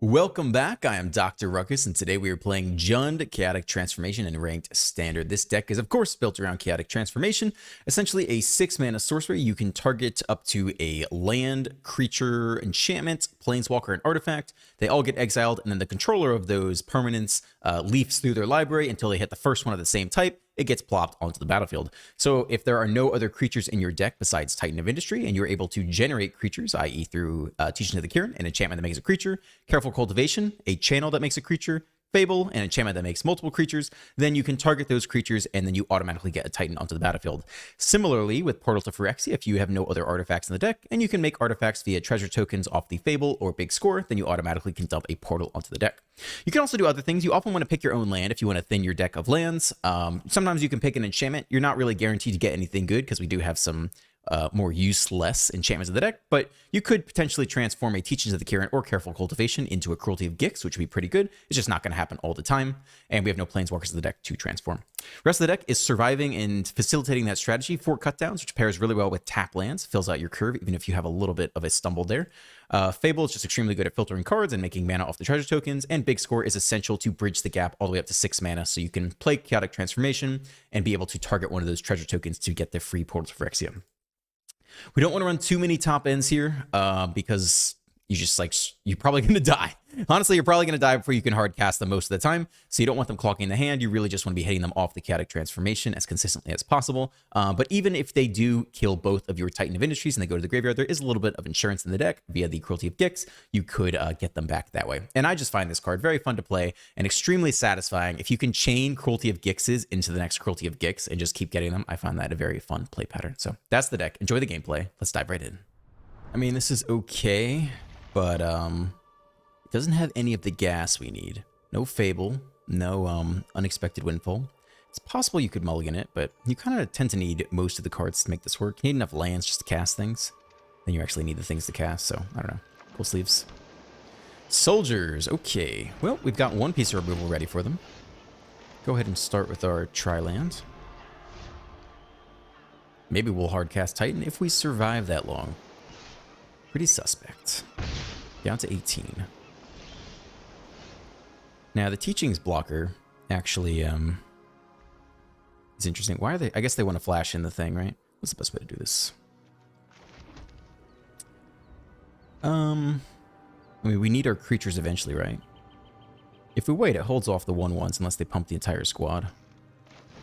Welcome back, I am Dr. Ruckus, and today we are playing Jund Chaotic Transformation in Ranked Standard. This deck is, of course, built around Chaotic Transformation, essentially a 6-mana sorcery. You can target up to a land, creature, enchantment, planeswalker, and artifact. They all get exiled, and then the controller of those permanents leafs through their library until they hit the first one of the same type. It gets plopped onto the battlefield. So if there are no other creatures in your deck besides Titan of Industry, and you're able to generate creatures, i.e. through Teaching of the Kirin, an enchantment that makes a creature, Careful Cultivation, a channel that makes a creature, Fable, an enchantment that makes multiple creatures, then you can target those creatures and then you automatically get a Titan onto the battlefield. Similarly, with Portal to Phyrexia, if you have no other artifacts in the deck and you can make artifacts via treasure tokens off the Fable or Big Score, then you automatically can dump a portal onto the deck. You can also do other things. You often want to pick your own land if you want to thin your deck of lands. Sometimes you can pick an enchantment. You're not really guaranteed to get anything good because we do have some more useless enchantments in the deck, but you could potentially transform a Teachings of the Kirin or Careful Cultivation into a Cruelty of Gix, which would be pretty good. It's just not going to happen all the time, and we have no Planeswalkers in the deck to transform. Rest of the deck is surviving and facilitating that strategy for cutdowns, which pairs really well with tap lands, fills out your curve, even if you have a little bit of a stumble there. Fable is just extremely good at filtering cards and making mana off the treasure tokens, and Big Score is essential to bridge the gap all the way up to 6 mana, so you can play Chaotic Transformation and be able to target one of those treasure tokens to get the free Portal to Phyrexia. We don't want to run too many top ends here because you're probably going to die. Honestly, you're probably going to die before you can hard cast them most of the time. So you don't want them clocking the hand. You really just want to be hitting them off the Chaotic Transformation as consistently as possible. But even if they do kill both of your Titan of Industries and they go to the graveyard, there is a little bit of insurance in the deck via the Cruelty of Gix. You could get them back that way. And I just find this card very fun to play and extremely satisfying. If you can chain Cruelty of Gixes into the next Cruelty of Gix and just keep getting them, I find that a very fun play pattern. So that's the deck. Enjoy the gameplay. Let's dive right in. I mean, this is okay, but it doesn't have any of the gas we need. No Fable, no Unexpected Windfall. It's possible you could mulligan it, but you kind of tend to need most of the cards to make this work. You need enough lands just to cast things. Then you actually need the things to cast, so I don't know. Pull sleeves. Soldiers, okay. Well, we've got one piece of removal ready for them. Go ahead and start with our Tri-land. Maybe we'll hardcast Titan if we survive that long. Pretty suspect. Down to 18. Now, the Teachings blocker actually is interesting. Why are they? I guess they want to flash in the thing, right? What's the best way to do this? I mean, we need our creatures eventually, right? If we wait, it holds off the 1/1s unless they pump the entire squad.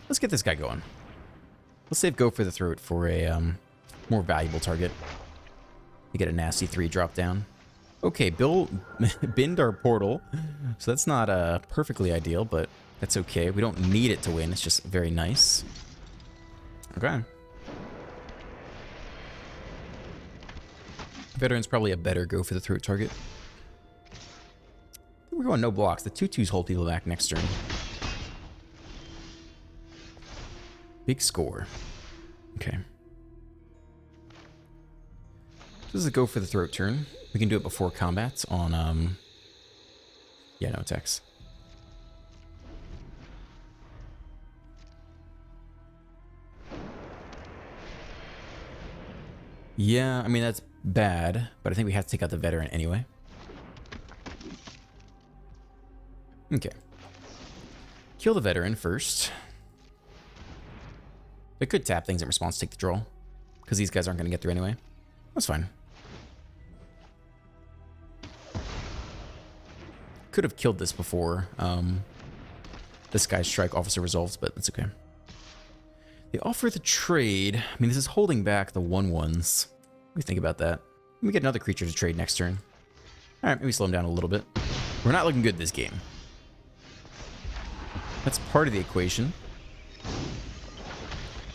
Let's get this guy going. Let's save Go for the Throat for a more valuable target. To get a nasty 3 drop down. Okay, bind our portal. So that's not perfectly ideal, but that's okay. We don't need it to win. It's just very nice. Okay. Veteran's probably a better Go for the Throat target. We're going no blocks. The 2/2s hold people back next turn. Big Score. Okay. This is a Go for the Throat turn. We can do it before combat on, yeah, no attacks. Yeah, I mean, that's bad, but I think we have to take out the veteran anyway. Okay. Kill the veteran first. They could tap things in response to take the draw, because these guys aren't going to get through anyway. That's fine. Could have killed this before this guy's Strike Officer resolves, but that's okay. They offer the trade. I mean, this is holding back the 1/1s. What do you think about that? Let me get another creature to trade next turn. All right, maybe slow him down a little bit. We're not looking good this game. That's part of the equation.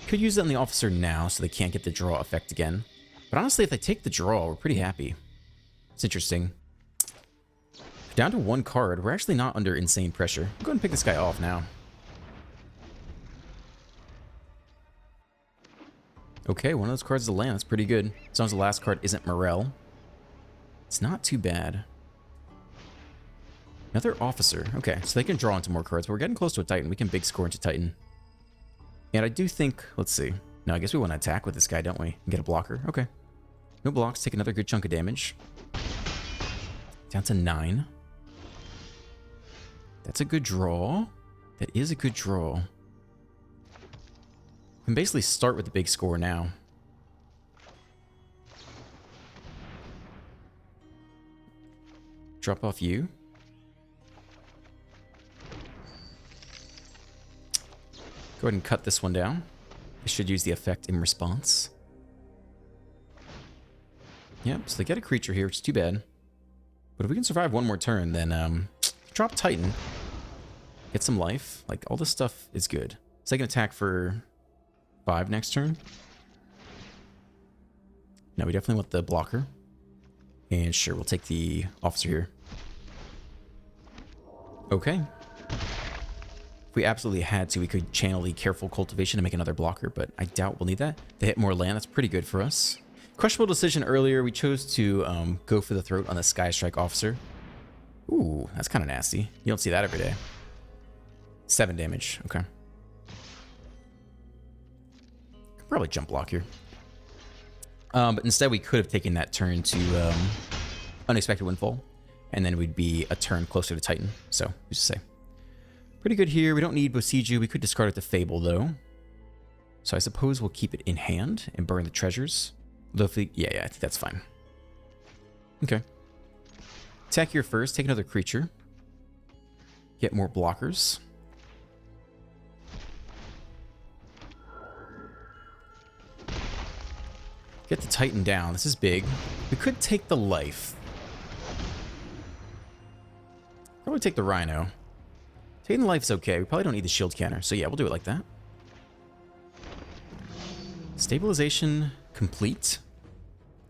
Could use it on the officer now so they can't get the draw effect again. But honestly, if they take the draw, we're pretty happy. It's interesting. Down to 1 card. We're actually not under insane pressure. Go ahead and pick this guy off now. Okay, one of those cards is a land. That's pretty good. As long as the last card isn't Morel. It's not too bad. Another officer. Okay, so they can draw into more cards, but we're getting close to a Titan. We can Big Score into Titan. And I do think... Let's see. No, I guess we want to attack with this guy, don't we? And get a blocker. Okay. No blocks. Take another good chunk of damage. Down to 9. That's a good draw. That is a good draw. We can basically start with the big score now. Drop off you. Go ahead and cut this one down. I should use the effect in response. Yep, so they get a creature here, which is too bad. But if we can survive one more turn, then drop Titan. Get some life. Like, all this stuff is good. Second attack for 5 next turn. Now we definitely want the blocker. And sure, we'll take the officer here. Okay. If we absolutely had to, we could channel the Careful Cultivation to make another blocker, but I doubt we'll need that. They hit more land, that's pretty good for us. Questionable decision earlier, we chose to go for the throat on the Sky Strike officer. Ooh, that's kind of nasty. You don't see that every day. 7 damage, okay. Could probably jump block here. But instead we could have taken that turn to Unexpected Windfall, and then we'd be a turn closer to Titan, so who's to say. Pretty good here. We don't need Bosiju. We could discard it to Fable, though. So I suppose we'll keep it in hand and burn the treasures. Though if we, yeah, I think that's fine. Okay. Attack here first. Take another creature. Get more blockers. Get the Titan down. This is big. We could take the life. Probably take the Rhino. Taking the life is okay. We probably don't need the shield counter. So yeah, we'll do it like that. Stabilization complete.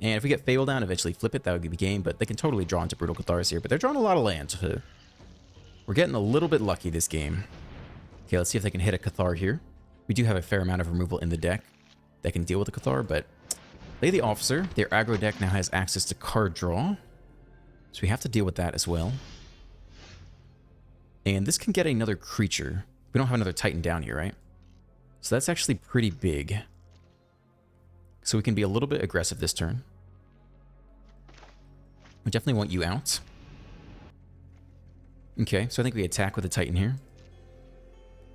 And if we get Fable down, eventually flip it, that would be the game. But they can totally draw into Brutal Catharsis here. But they're drawing a lot of lands. We're getting a little bit lucky this game. Okay, let's see if they can hit a Cathar here. We do have a fair amount of removal in the deck that can deal with the Cathar, but play the Officer. Their aggro deck now has access to card draw. So we have to deal with that as well. And this can get another creature. We don't have another Titan down here, right? So that's actually pretty big. So we can be a little bit aggressive this turn. We definitely want you out. Okay, so I think we attack with a Titan here,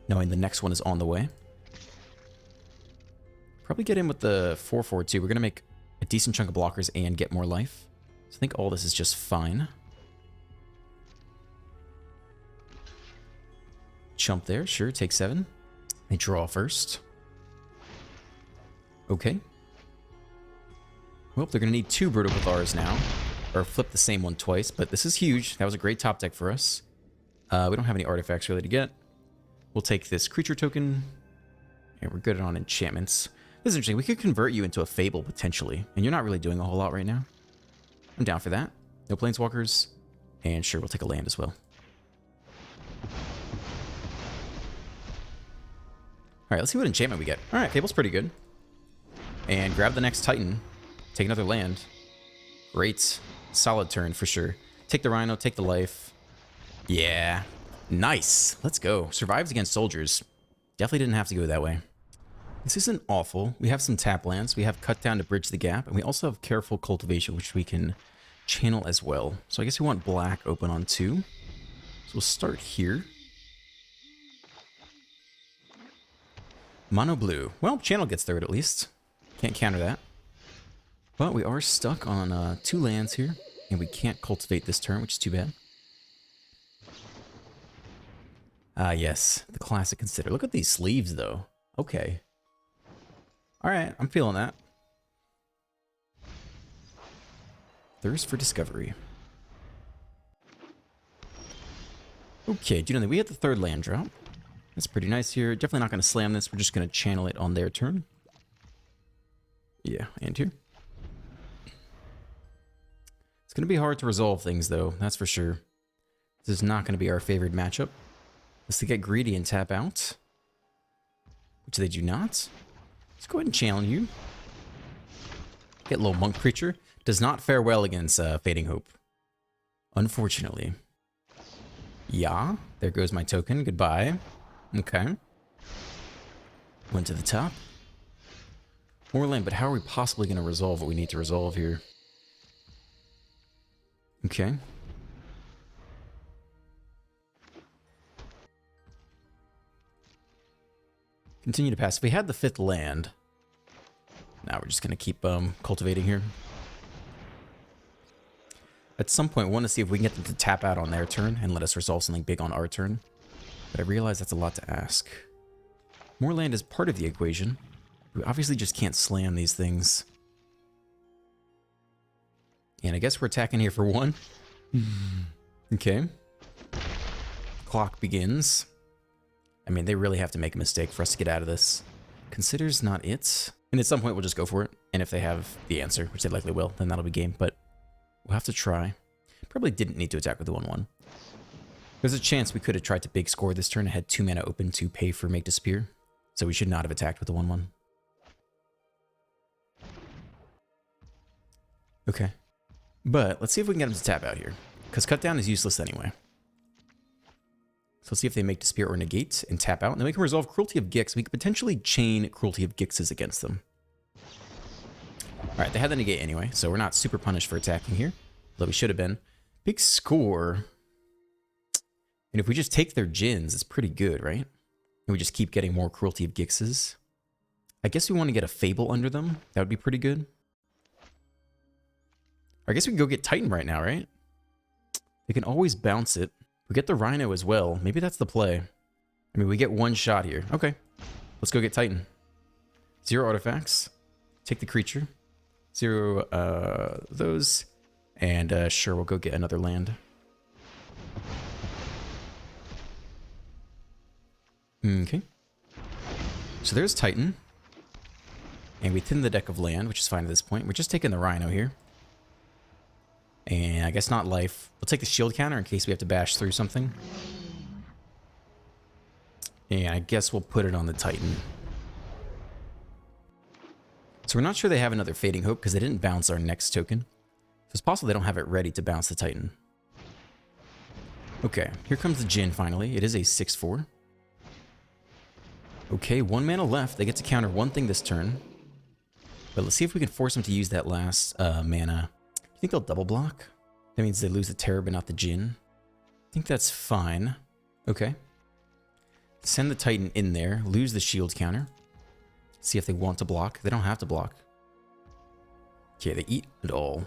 knowing the next one is on the way. Probably get in with the 4/4 too. We're going to make a decent chunk of blockers and get more life. So I think all this is just fine. Chump there, sure, take 7. They draw first. Okay. Well, they're going to need 2 Brutal Cathars now. Or flip the same one twice, but this is huge. That was a great top deck for us. We don't have any artifacts really to get. We'll take this creature token. And we're good on enchantments. This is interesting. We could convert you into a Fable, potentially. And you're not really doing a whole lot right now. I'm down for that. No Planeswalkers. And sure, we'll take a land as well. Alright, let's see what enchantment we get. Alright, Fable's pretty good. And grab the next Titan. Take another land. Great. Solid turn for sure. Take the Rhino, take the life. Yeah. Nice. Let's go. Survives against soldiers. Definitely didn't have to go that way. This isn't awful. We have some tap lands. We have Cut Down to bridge the gap. And we also have Careful Cultivation, which we can channel as well. So I guess we want black open on 2. So we'll start here. Mono blue. Well, channel gets third at least. Can't counter that. But we are stuck on 2 lands here. And we can't cultivate this turn, which is too bad. Ah, yes. The classic Consider. Look at these sleeves, though. Okay. Alright, I'm feeling that. Thirst for Discovery. Okay, do you know that we hit the 3rd land drop? That's pretty nice here. Definitely not going to slam this. We're just going to channel it on their turn. Yeah, and here. It's going to be hard to resolve things, though. That's for sure. This is not going to be our favored matchup. Let's get greedy and tap out. Which they do not. Let's go ahead and channel you. Get a little monk creature. Does not fare well against Fading Hope. Unfortunately. Yeah, there goes my token. Goodbye. Okay. Went to the top. More land, but how are we possibly going to resolve what we need to resolve here? Okay. Continue to pass. If we had the 5th land, now we're just going to keep cultivating here. At some point, we want to see if we can get them to tap out on their turn and let us resolve something big on our turn. But I realize that's a lot to ask. More land is part of the equation. We obviously just can't slam these things. And I guess we're attacking here for 1. Okay. Clock begins. I mean, they really have to make a mistake for us to get out of this. Considers not it. And at some point, we'll just go for it. And if they have the answer, which they likely will, then that'll be game. But we'll have to try. Probably didn't need to attack with the 1-1. There's a chance we could have tried to big score this turn and had 2 mana open to pay for Make Disappear. So we should not have attacked with the 1-1. Okay. But let's see if we can get them to tap out here. Because cut down is useless anyway. So let's see if they make Disappear or negate and tap out. And then we can resolve Cruelty of Gix. We could potentially chain Cruelty of Gixes against them. Alright, they had the negate anyway, so we're not super punished for attacking here. Though we should have been. Big score. And if we just take their Djinns, it's pretty good, right? And we just keep getting more Cruelty of Gixes. I guess we want to get a Fable under them. That would be pretty good. I guess we can go get Titan right now, right? They can always bounce it. We get the Rhino as well. Maybe that's the play. I mean, we get 1 shot here. Okay. Let's go get Titan. 0 artifacts. Take the creature. 0 those. And sure, we'll go get another land. Okay. So there's Titan. And we thin the deck of land, which is fine at this point. We're just taking the Rhino here. And I guess not life. We'll take the shield counter in case we have to bash through something. And I guess we'll put it on the Titan. So we're not sure they have another Fading Hope because they didn't bounce our next token. So it's possible they don't have it ready to bounce the Titan. Okay, here comes the Djinn finally. It is a 6/4. Okay, 1 mana left. They get to counter 1 thing this turn. But let's see if we can force them to use that last mana. You think they'll double block? That means they lose the Terror but not the Djinn. I think that's fine. Okay. Send the Titan in there. Lose the shield counter. See if they want to block. They don't have to block. Okay, they eat it all.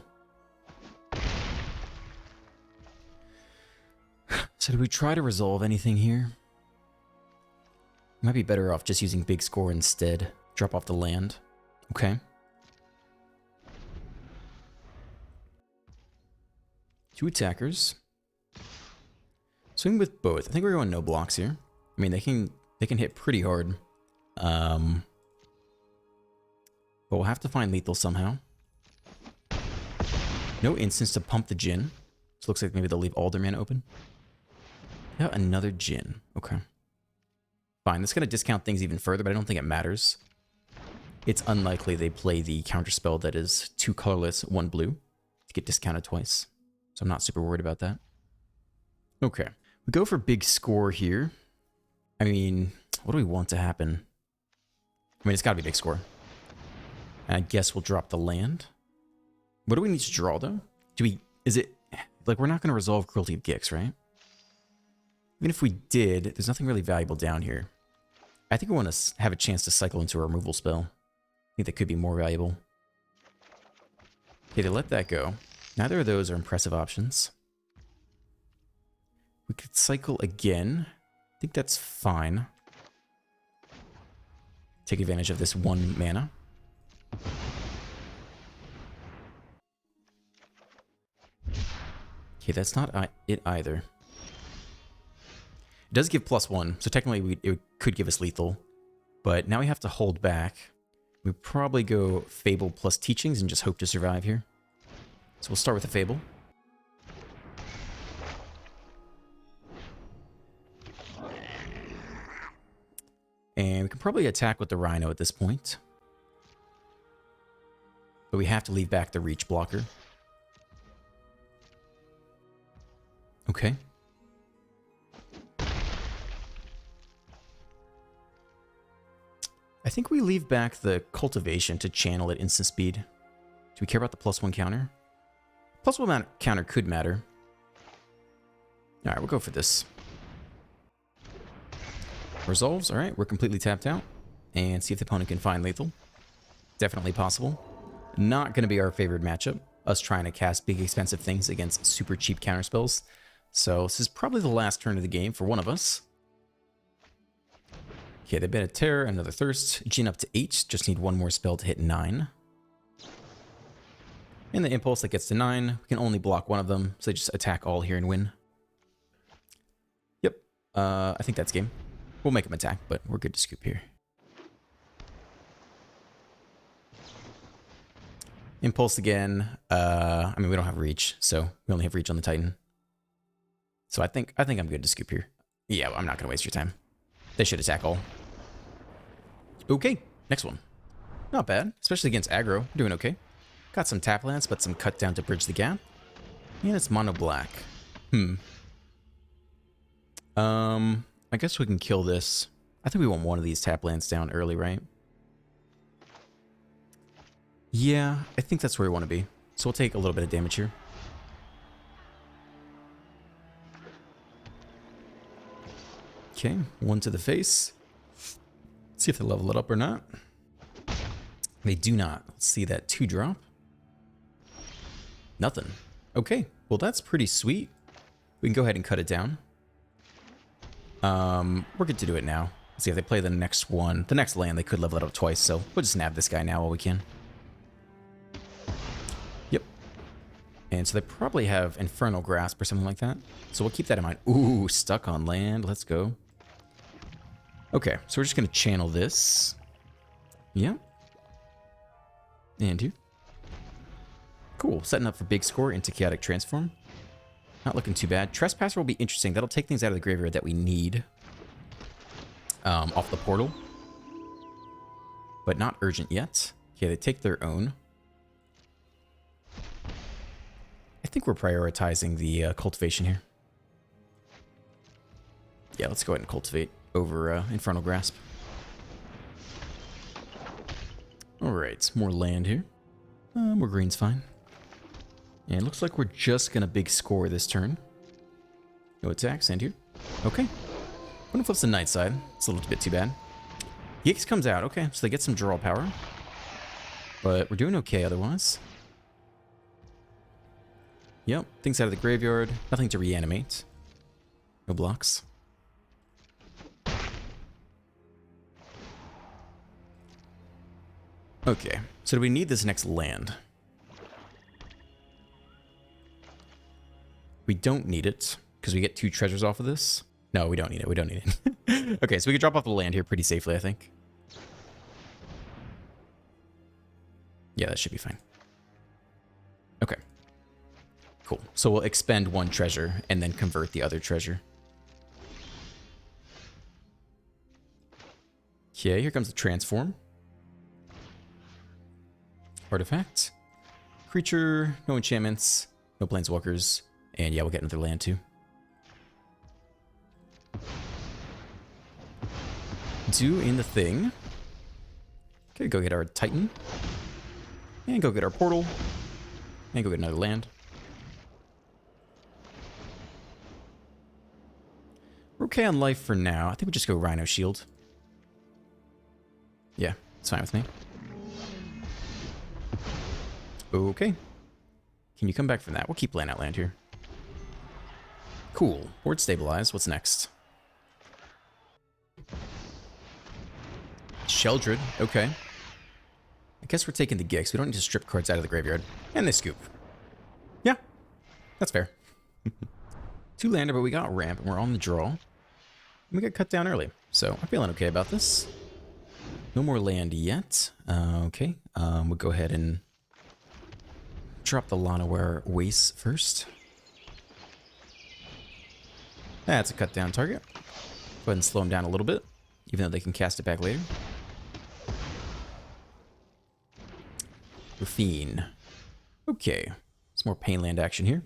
So do we try to resolve anything here? Might be better off just using big score instead. Drop off the land. Okay. Two attackers. Swing with both. I think we're going no blocks here. I mean, they can hit pretty hard. But we'll have to find lethal somehow. No instance to pump the Djinn. So it looks like maybe they'll leave all their mana open. Yeah, another Djinn. Okay. Fine. That's going to discount things even further, but I don't think it matters. It's unlikely they play the counterspell that is 2 colorless, 1 blue to get discounted twice. So I'm not super worried about that. Okay. We go for big score here. I mean, what do we want to happen? I mean, it's got to be big score. And I guess we'll drop the land. What do we need to draw, though? Is it, like, we're not going to resolve Cruelty of Gix, right? Even if we did, there's nothing really valuable down here. I think we want to have a chance to cycle into a removal spell. I think that could be more valuable. Okay, they let that go. Neither of those are impressive options. We could cycle again. I think that's fine. Take advantage of this 1 mana. Okay, that's not it either. It does give +1, so technically it could give us lethal. But now we have to hold back. We probably go Fable plus Teachings and just hope to survive here. So we'll start with a Fable. And we can probably attack with the Rhino at this point. But we have to leave back the Reach blocker. Okay. I think we leave back the Cultivation to channel at instant speed. Do we care about the +1 counter? +1 counter could matter. Alright, we'll go for this. Resolves, alright, we're completely tapped out. and see if the opponent can find lethal. Definitely possible. Not going to be our favorite matchup, us trying to cast big expensive things against super cheap counterspells. So this is probably the last turn of the game for one of us. Okay, they bet a Terror, another Thirst. Gin up to 8, just need one more spell to hit 9. And the Impulse that gets to 9, we can only block one of them, so they just attack all here and win. Yep, I think that's game. We'll make them attack, but we're good to scoop here. Impulse again. I mean, we don't have reach, so we only have reach on the Titan. So I think I'm good to scoop here. Yeah, well, I'm not gonna waste your time. They should attack all. Okay, next one. Not bad, especially against aggro. Doing okay. Got some tap lands, but some cut down to bridge the gap. And it's mono black. I guess we can kill this. I think we want one of these tap lands down early, right? Yeah, I think that's where we want to be. So we'll take a little bit of damage here. Okay, one to the face. See if they level it up or not. They do not. Let's see that 2-drop. Nothing. Okay, well that's pretty sweet. We can go ahead and cut it down. We're good to do it now. Let's see if they play the next one. The next land, they could level it up twice, so we'll just nab this guy now while we can. Yep. And so they probably have Infernal Grasp or something like that. So we'll keep that in mind. Ooh, stuck on land. Let's go. Okay, so we're just going to channel this. Yep. And here. Cool. Setting up for big score into Chaotic Transform. Not looking too bad. Trespasser will be interesting. That'll take things out of the graveyard that we need. Off the portal. But not urgent yet. Okay, they take their own. I think we're prioritizing the cultivation here. Yeah, let's go ahead and cultivate over Infernal Grasp. Alright, more land here. More green's fine. And it looks like we're just gonna big score this turn. No attacks, and here. Okay. When it flips the night side, it's a little bit too bad. Yix comes out, okay, so they get some draw power. But we're doing okay otherwise. Yep, things out of the graveyard. Nothing to reanimate. No blocks. Okay, so do we need this next land? We don't need it, because we get 2 treasures off of this. No, we don't need it, we don't need it. Okay, so we can drop off the land here pretty safely, I think. Yeah, that should be fine. Okay. Cool, so we'll expend 1 treasure, and then convert the other treasure. Okay, here comes the transform. Artifact. Creature, no enchantments, no planeswalkers, and yeah, we'll get another land too. Doing the thing. Okay, go get our Titan. And go get our portal. And go get another land. We're okay on life for now. I think we just go Rhino Shield. Yeah, it's fine with me. Okay. Can you come back from that? We'll keep laying out land here. Cool. Board stabilized. What's next? Sheldred. Okay. I guess we're taking the Gix. We don't need to strip cards out of the graveyard. And they scoop. Yeah. That's fair. 2 lander, but we got ramp, and we're on the draw. And we got cut down early. So I'm feeling okay about this. No more land yet. Okay. We'll go ahead and drop the Llanowar Waste first. That's a cut down target. Go ahead and slow them down a little bit, even though they can cast it back later. Rafine. Okay. Some more pain land action here.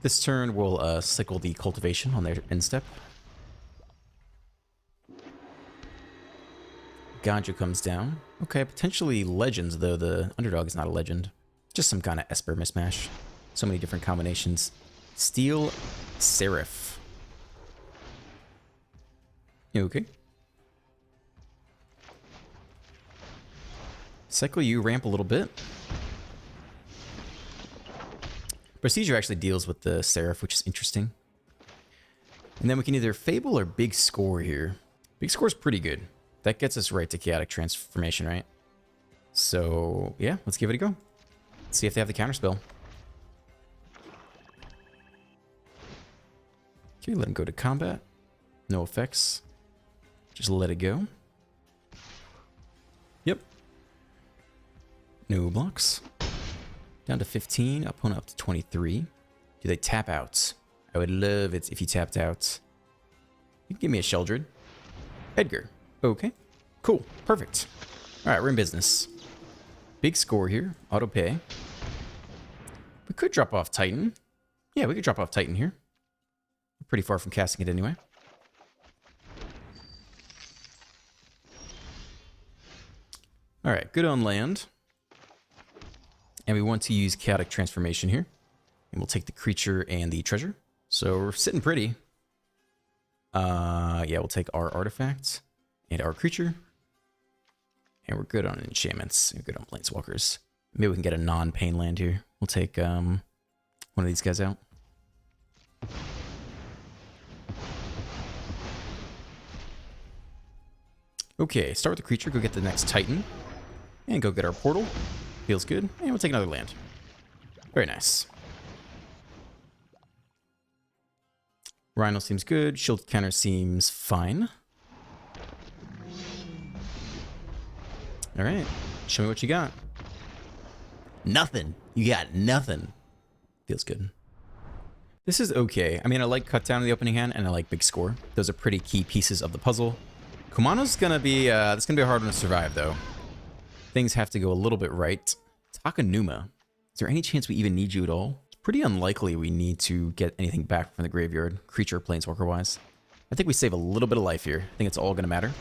This turn we'll cycle the cultivation on their end step. Ganju comes down. Okay, potentially legends, though the underdog is not a legend. Just some kind of Esper mismatch. So many different combinations. Steel Seraph. Okay. Cycle you, ramp a little bit. Procedure actually deals with the Seraph, which is interesting. And then we can either Fable or Big Score here. Big Score's pretty good. That gets us right to Chaotic Transformation, right? So, yeah, let's give it a go. Let's see if they have the counterspell. Okay, let him go to combat. No effects. Just let it go. Yep. No blocks. Down to 15. Opponent up to 23. Do they tap out? I would love it if you tapped out. You can give me a Sheldred. Edgar. Okay. Cool. Perfect. Alright, we're in business. Big Score here. Auto pay. We could drop off Titan. Yeah, we could drop off Titan here. We're pretty far from casting it anyway. Alright, good on land. And we want to use Chaotic Transformation here. And we'll take the creature and the treasure. So we're sitting pretty. Yeah, we'll take our artifact and our creature. And we're good on enchantments. We're good on planeswalkers. Maybe we can get a non-pain land here. We'll take one of these guys out. Okay, start with the creature, go get the next Titan. And go get our portal. Feels good. And we'll take another land. Very nice. Rhino seems good. Shield counter seems fine. Alright. Show me what you got. Nothing. You got nothing. Feels good. This is okay. I mean, I like Cut Down in the opening hand, and I like Big Score. Those are pretty key pieces of the puzzle. Kumano's gonna be, that's gonna be a hard one to survive, though. Things have to go a little bit right. Takanuma. Is there any chance we even need you at all? It's pretty unlikely we need to get anything back from the graveyard, creature planeswalker-wise. I think we save a little bit of life here. I think it's all gonna matter.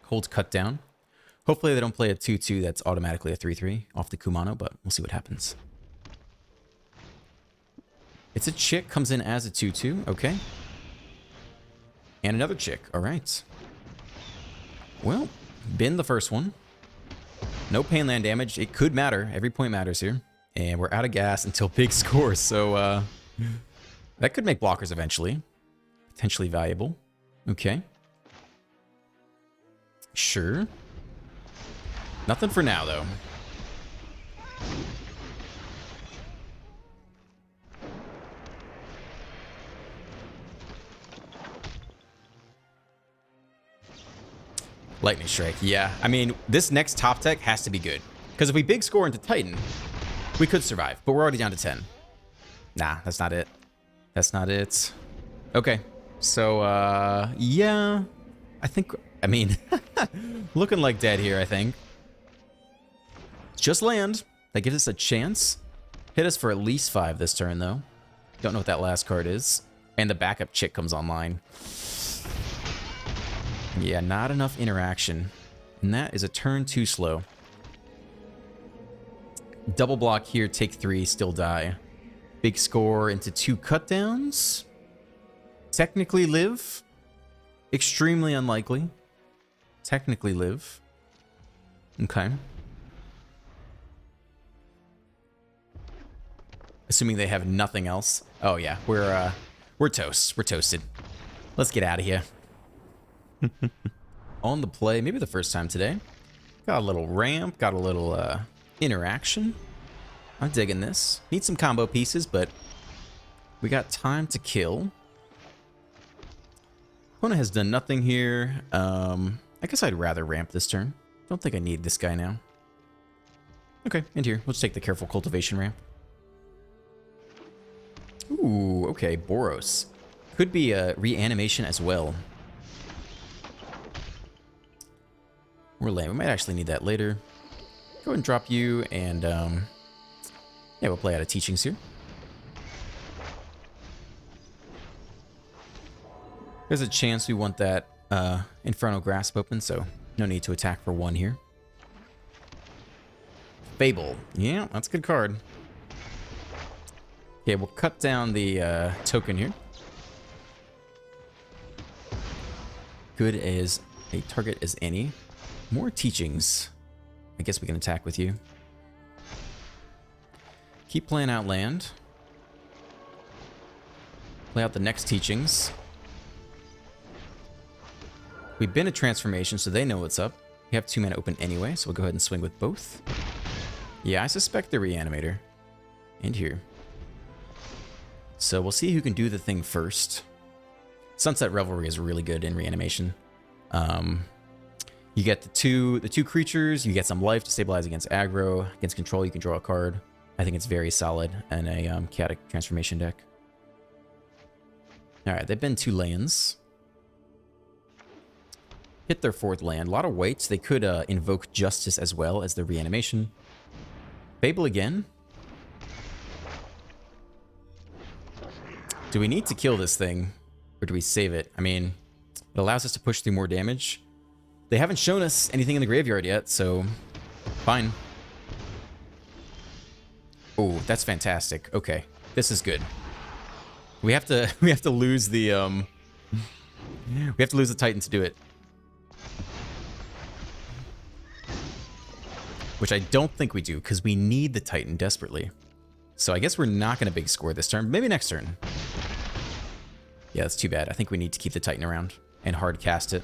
Hold Cut Down. Hopefully they don't play a 2-2 that's automatically a 3-3 off the Kumano, but we'll see what happens. It's a chick, comes in as a 2-2, okay. And another chick, all right. Well, bin the first one. No pain land damage. It could matter. Every point matters here. And we're out of gas until Big Score, so that could make blockers eventually. Potentially valuable. Okay. Sure. Nothing for now, though. Lightning Strike, yeah. I mean, this next top deck has to be good. Because if we Big Score into Titan, we could survive. But we're already down to 10. Nah, that's not it. That's not it. Okay. So, yeah. I think, I mean, looking like dead here, I think. Just land. That gives us a chance. Hit us for at least 5 this turn, though. Don't know what that last card is. And the backup chick comes online. Yeah, not enough interaction. And that is a turn too slow. Double block here, take 3, still die. Big Score into 2 cut downs. Technically live. Extremely unlikely. Technically live. Okay. Assuming they have nothing else. Oh yeah, we're toast. We're toasted. Let's get out of here. On the play, maybe the first time today. Got a little ramp, got a little interaction. I'm digging this. Need some combo pieces, but we got time to kill. Opponent has done nothing here. I guess I'd rather ramp this turn. Don't think I need this guy now. Okay, and here, let's take the Careful Cultivation ramp. Ooh, okay, Boros. Could be a reanimation as well. We're lame. We might actually need that later. Go ahead and drop you, and yeah, we'll play out of Teachings here. There's a chance we want that Infernal Grasp open, so no need to attack for 1 here. Fable. Yeah, that's a good card. Okay, we'll cut down the token here. Good as a target as any. More Teachings. I guess we can attack with you. Keep playing out land. Play out the next teachings. We've been a transformation, so they know what's up. We have 2 mana open anyway, so we'll go ahead and swing with both. Yeah, I suspect the Reanimator. And here. So we'll see who can do the thing first. Sunset Revelry is really good in Reanimation. You get the two creatures, you get some life to stabilize against aggro. Against control, you can draw a card. I think it's very solid in a Chaotic Transformation deck. Alright, they've been 2 lands. Hit their 4th land. A lot of whites. They could invoke Justice as well as the Reanimation. Fable again. Do we need to kill this thing? Or do we save it? I mean, it allows us to push through more damage. They haven't shown us anything in the graveyard yet, so fine. Oh, that's fantastic. Okay, this is good. We have to lose the we have to lose the Titan to do it. Which I don't think we do, because we need the Titan desperately. So I guess we're not going to big score this turn. Maybe next turn. Yeah, that's too bad. I think we need to keep the Titan around and hard cast it.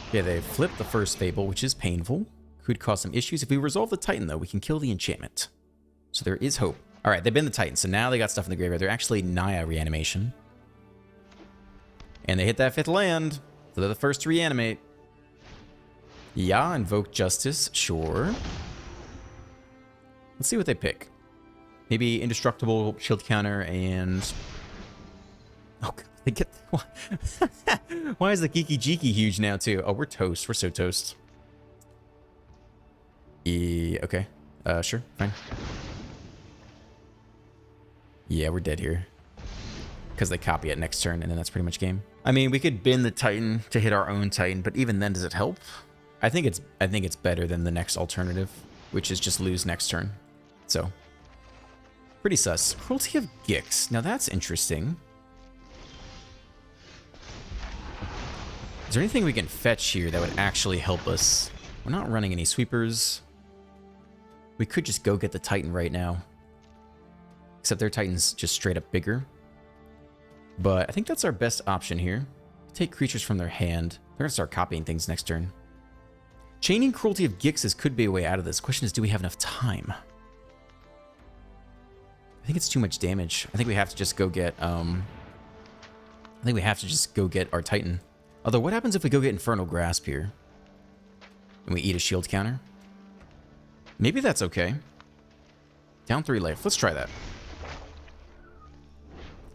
Okay, they flipped the first Fable, which is painful. Could cause some issues. If we resolve the Titan, though, we can kill the enchantment. So there is hope. All right, they've been the Titan, so now they got stuff in the graveyard. They're actually Naya Reanimation. And they hit that 5th land, so they're the first to reanimate. Yeah, invoke Justice, sure. Let's see what they pick. Maybe Indestructible, Shield Counter, and... Oh, God, they get... Why is the Geeky Jeeky huge now, too? Oh, we're toast. We're so toast. Okay. Sure, fine. Yeah, we're dead here. Because they copy it next turn, and then that's pretty much game. I mean, we could bin the Titan to hit our own Titan, but even then, does it help? I think it's better than the next alternative, which is just lose next turn. So, pretty sus. Cruelty of Gix. Now that's interesting. Is there anything we can fetch here that would actually help us? We're not running any sweepers. We could just go get the Titan right now. Except their Titan's just straight up bigger. But I think that's our best option here. Take creatures from their hand. They're going to start copying things next turn. Chaining Cruelty of Gixes could be a way out of this. Question is, do we have enough time? I think it's too much damage. I think we have to just go get, our Titan. Although, what happens if we go get Infernal Grasp here? And we eat a shield counter? Maybe that's okay. Down 3 life. Let's try that.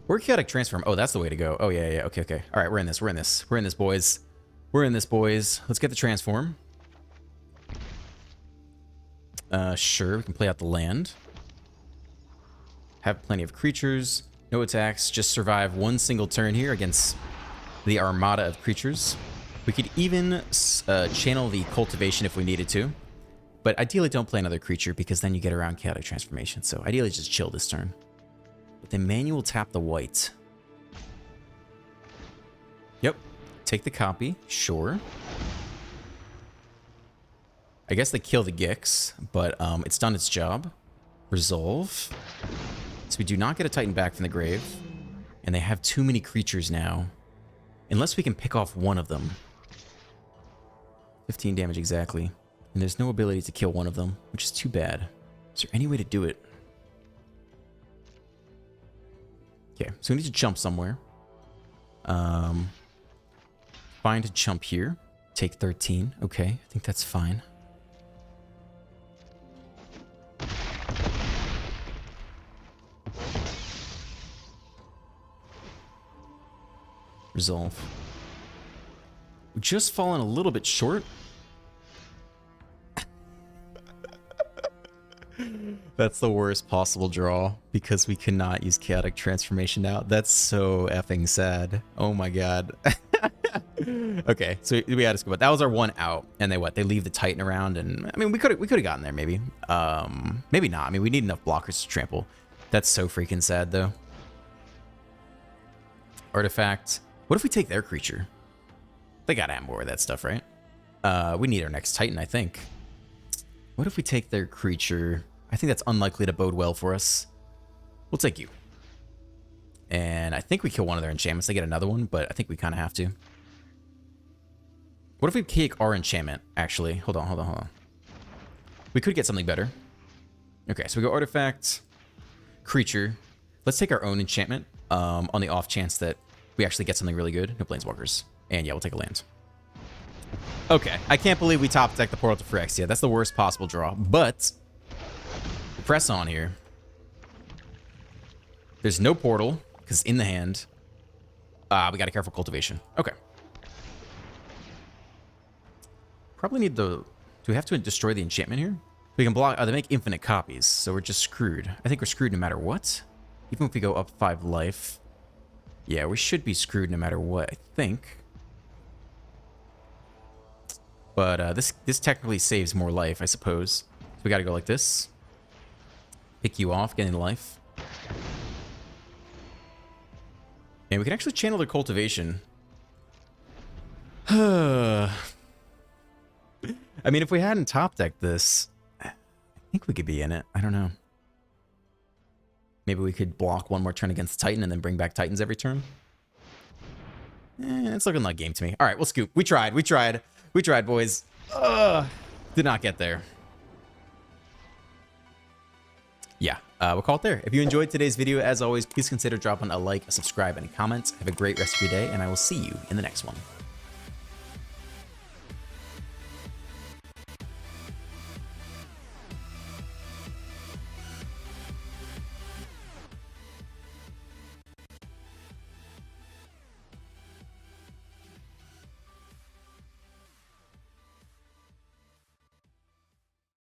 Or Chaotic Transform. Oh, that's the way to go. Oh, yeah. Okay. All right, we're in this, boys. We're in this, boys. Let's get the Transform. Sure, we can play out the land. Have plenty of creatures. No attacks. Just survive one single turn here against the armada of creatures. We could even channel the Cultivation if we needed to. But ideally, don't play another creature, because then you get around Chaotic Transformation. So ideally, just chill this turn. But then manual tap the white. Yep. Take the copy. Sure. I guess they kill the Gix, but it's done its job. Resolve. So we do not get a Titan back from the grave. And they have too many creatures now. Unless we can pick off one of them. 15 damage exactly. And there's no ability to kill one of them, which is too bad. Is there any way to do it? Okay, so we need to jump somewhere. Find a jump here. Take 13. Okay, I think that's fine. Resolve. We've just fallen a little bit short. That's the worst possible draw, because we cannot use Chaotic Transformation now. That's so effing sad. Oh my god. Okay, so we had to skip it. That was our one out, and they leave the Titan around, and I mean we could have gotten there maybe. Maybe not. I mean, we need enough blockers to trample. That's so freaking sad though. Artifact. What if we take their creature? They gotta have more of that stuff, right? We need our next Titan, I think. What if we take their creature? I think that's unlikely to bode well for us. We'll take you. And I think we kill one of their enchantments. They get another one, but I think we kind of have to. What if we take our enchantment, actually? Hold on. We could get something better. Okay, so we go artifact, creature. Let's take our own enchantment on the off chance that we actually get something really good. No planeswalkers. And yeah, we'll take a land. Okay, I can't believe we top deck the Portal to Phyrexia. That's the worst possible draw. But press on here. There's no portal because it's in the hand. We got a careful cultivation. Okay. Probably need the... Do we have to destroy the enchantment here? We can block... they make infinite copies, so we're just screwed. I think we're screwed no matter what. Even if we go up 5 life. Yeah, we should be screwed no matter what, I think. But this technically saves more life, I suppose. So we gotta go like this. Pick you off, get into life. And we can actually channel their cultivation. I mean, if we hadn't top decked this, I think we could be in it. I don't know. Maybe we could block one more turn against Titan and then bring back Titans every turn. It's looking like game to me. All right, we'll scoop. We tried, boys. Did not get there. Yeah, we'll call it there. If you enjoyed today's video, as always, please consider dropping a like, a subscribe, and a comment. Have a great rest of your day, and I will see you in the next one.